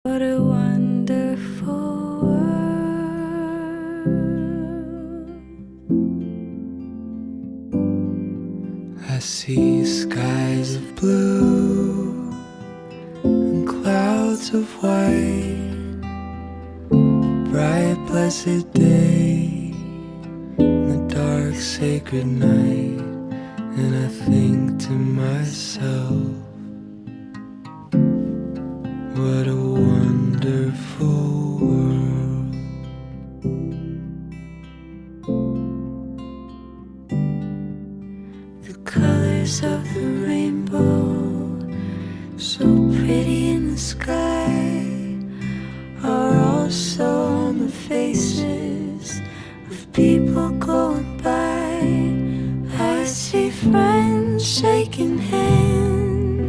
What a wonderful world. I see skies of blue and clouds of white, bright blessed day and the dark sacred night. And I think to myself, what a wonderful world. The colors of the rainbow, so pretty in the sky, are also on the faces of people going